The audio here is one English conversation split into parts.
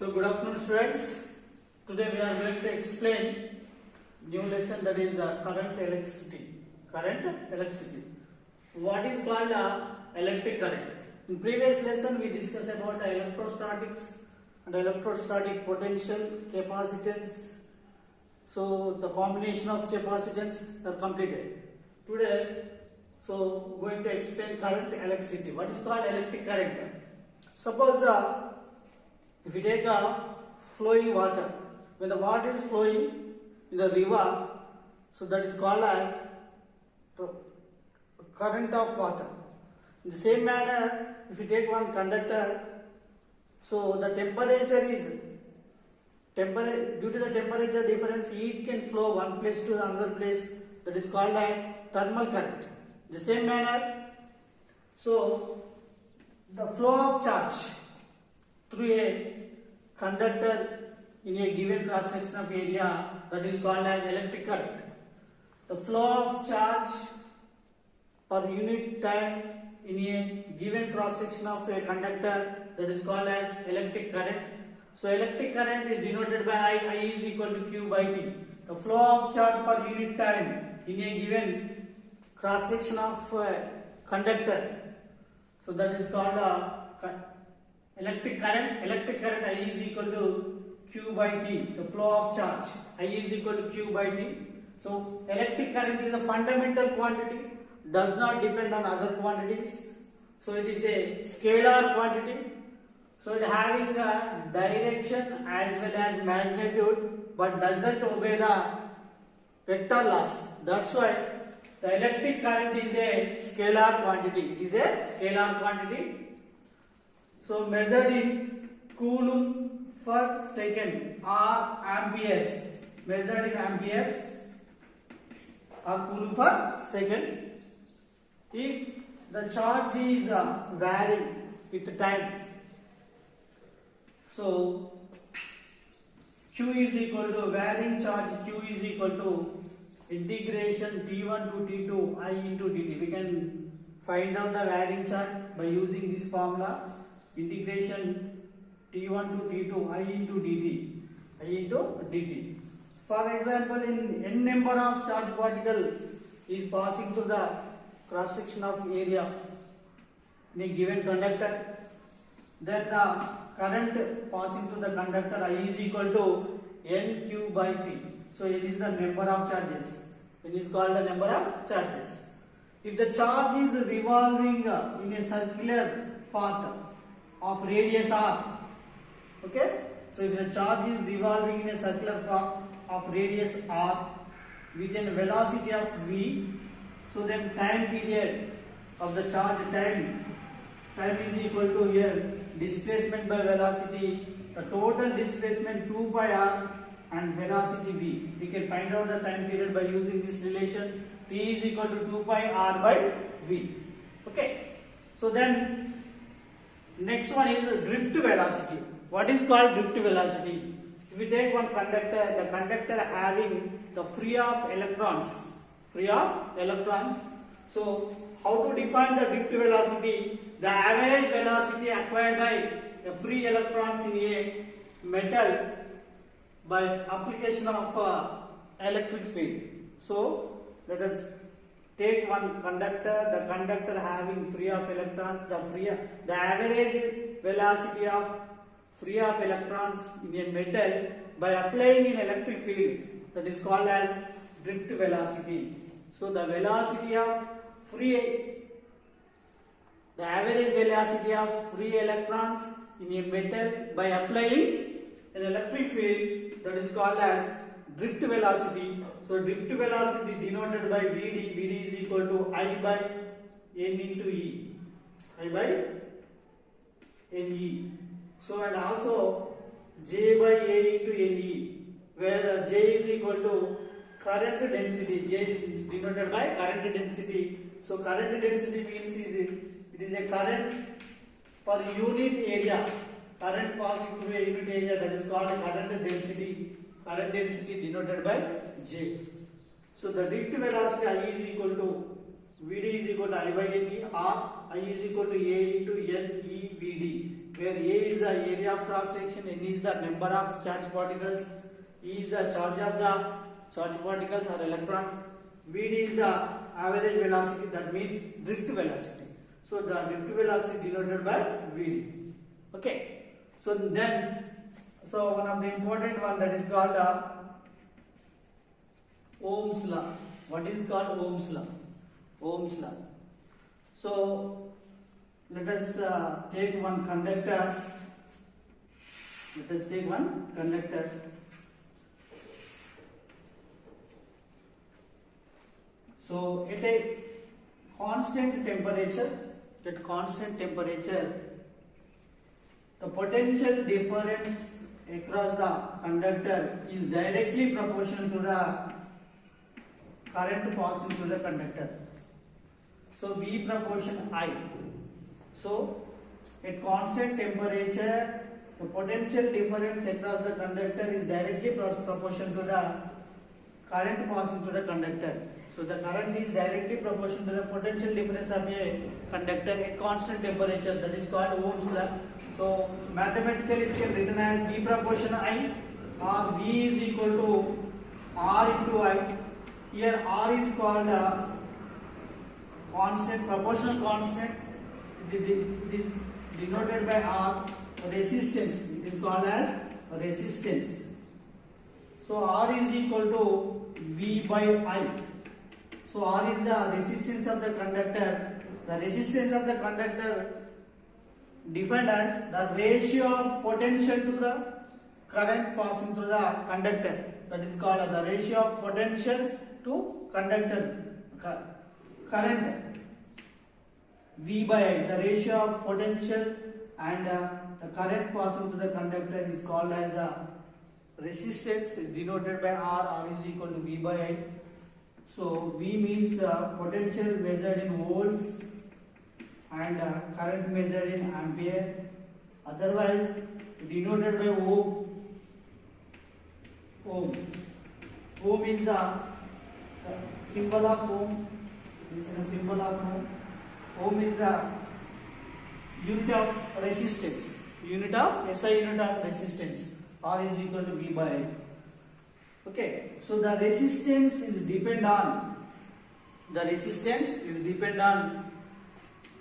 So good afternoon students. Today we are going to explain new lesson, that is current electricity. Current electricity. What is called electric current? In previous lesson we discussed about electrostatics and electrostatic potential, capacitance. So the combination of capacitance are completed. Today going to explain current electricity. What is called electric current? Suppose if you take a flowing water, when the water is flowing in the river, so that is called as current of water. In the same manner, if you take one conductor, so the temperature is due to the temperature difference, heat can flow one place to another place, that is called as thermal current. In the same manner, so the flow of charge through a conductor in a given cross section of area, that is called as electric current. The flow of charge per unit time in a given cross section of a conductor, that is called as electric current. So electric current is denoted by I is equal to Q by T. The flow of charge per unit time in a given cross section of conductor, so that is called electric current. Electric current I is equal to Q by T. The flow of charge I is equal to Q by T. So electric current is a fundamental quantity, does not depend on other quantities. So it is a scalar quantity. So it having a direction as well as magnitude, but doesn't obey the vector laws. That's why the electric current is a scalar quantity. It is a scalar quantity. So measured in coulomb per second or amperes. Measured in amperes or coulomb per second. If the charge is varying with time, so Q is equal to varying charge, Q is equal to integration T1 to T2 I into dt. We can find out the varying charge by using this formula, integration T1 to T2 I into dt. For example, in n number of charge particle is passing through the cross section of area in a given conductor, then the current passing through the conductor I is equal to NQ by T. So it is the number of charges. It is called the number of charges. If the charge is revolving in a circular path of radius r, okay? So if the charge is revolving in a circular path of radius r with a velocity of v, so then time period of the charge time is equal to here displacement by velocity, the total displacement 2 by r and velocity v. We can find out the time period by using this relation, t is equal to 2 pi r by v. Okay. So then next one is drift velocity. What is called drift velocity? If we take one conductor, the conductor having the free of electrons. So how to define the drift velocity? The average velocity acquired by the free electrons in a metal by application of electric field. So let us take one conductor, the conductor having free of electrons, the average velocity of free of electrons in a metal by applying an electric field, that is called as drift velocity. So the velocity of the average velocity of free electrons in a metal by applying an electric field, that is called as drift velocity. So drift velocity denoted by Vd. Vd is equal to I by N into E. I by Ne. So and also J by A into Ne, where J is equal to current density. J is denoted by current density. So current density means it is a current per unit area. Current passing through a unit area, that is called current density. Current density denoted by J. So the drift velocity I is equal to Vd is equal to I by Ne, or I is equal to A into N E Vd, where A is the area of cross section, n is the number of charge particles, E is the charge of the charge particles or electrons, Vd is the average velocity, that means drift velocity. So the drift velocity denoted by Vd. Okay. So then, so one of the important one, that is called Ohm's law. What is called Ohm's law? Ohm's law. So let us take one conductor. Let us take one conductor. So at a constant temperature, the potential difference across the conductor is directly proportional to the current passing through the conductor. So V proportion I. So at constant temperature, the potential difference across the conductor is directly proportional to the current passing through the conductor. So the current is directly proportional to the potential difference of a conductor at constant temperature. That is called Ohm's law. So mathematically it can written as V proportion I, or V is equal to R into I. Here R is called constant, proportional constant. It is denoted by R. Resistance, it is called as resistance. So R is equal to V by I. So R is the resistance of the conductor. The resistance of the conductor defined as the ratio of potential to the current passing through the conductor. That is called the ratio of potential to conductor current. V by I, the ratio of potential and the current passing through the conductor is called as the resistance, is denoted by R. R is equal to V by I. So V means potential measured in volts and current measured in ampere. Otherwise denoted by Ohm. Ohm is the symbol of Ohm. This is the symbol of Ohm. Ohm is the unit of resistance. Unit of SI unit of resistance. R is equal to V by I. Okay. So the resistance is depend on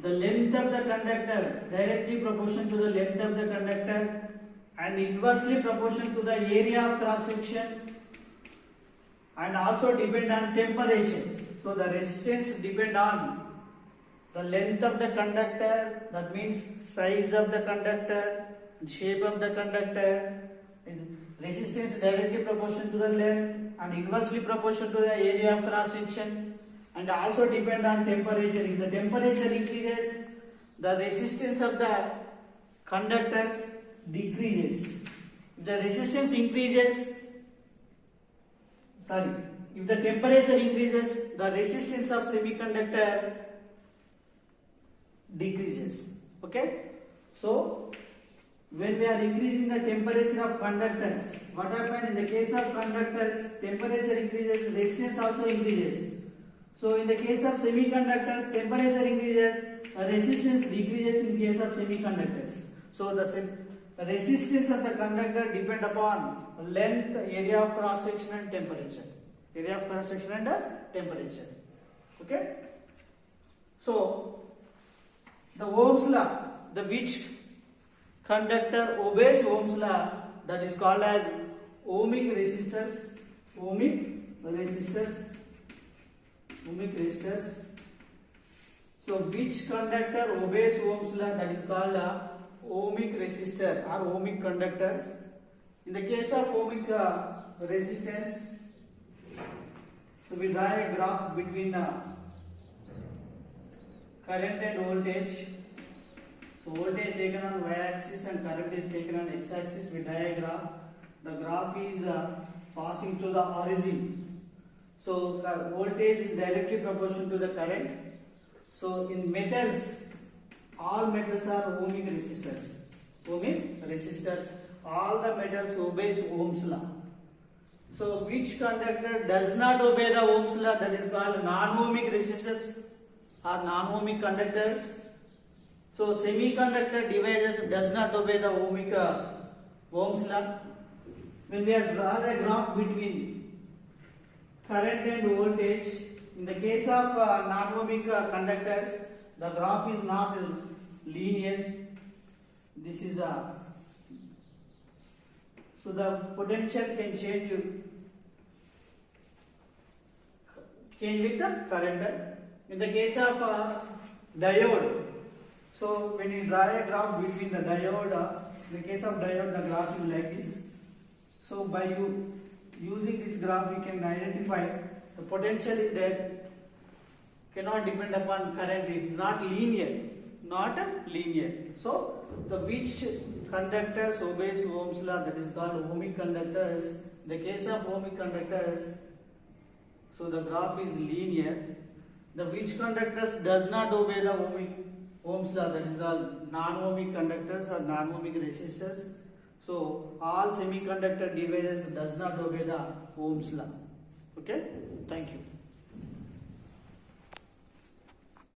the length of the conductor, directly proportional to the length of the conductor, and inversely proportional to the area of cross section, and also depend on temperature. So the resistance depend on the length of the conductor, that means size of the conductor, shape of the conductor. Resistance directly proportional to the length and inversely proportional to the area of cross section, and also depend on temperature. If the temperature increases, the resistance of the conductors decreases. If the resistance increases, if the temperature increases, the resistance of semiconductor decreases. Okay. So when we are increasing the temperature of conductors, what happens in the case of conductors? Temperature increases, resistance also increases. So in the case of semiconductors, temperature increases, resistance decreases in case of semiconductors. So the resistance of the conductor depend upon length, area of cross section and temperature. Area of cross section and temperature. Okay. So the Ohm's law, the which conductor obeys Ohm's law, that is called as ohmic resistors. So which conductor obeys Ohm's law, that is called ohmic resistor or ohmic conductors. In the case of ohmic resistance, so we draw a graph between current and voltage. So voltage taken on y-axis and current is taken on x-axis. We draw a graph. The graph is passing to the origin. So voltage is directly proportional to the current. So in metals, all metals are ohmic resistors. All the metals obeys Ohm's law. So which conductor does not obey the Ohm's law? That is called non-ohmic resistors or non-ohmic conductors. So semiconductor devices does not obey the Ohm's law. When we have drawn a graph between current and voltage, in the case of non-ohmic conductors, the graph is not linear. This is a so the potential can change with the current. In the case of diode, so when you draw a graph between the diode, in the case of diode, the graph is like this. So by using this graph, we can identify the potential is there. Cannot depend upon current. It is not linear. So the which conductors obeys Ohm's law, that is called ohmic conductors. In the case of ohmic conductors, so the graph is linear. The which conductors does not obey the Ohm's law, that is called non-ohmic conductors or non-ohmic resistors. So all semiconductor devices does not obey the Ohm's law. Okay, thank you.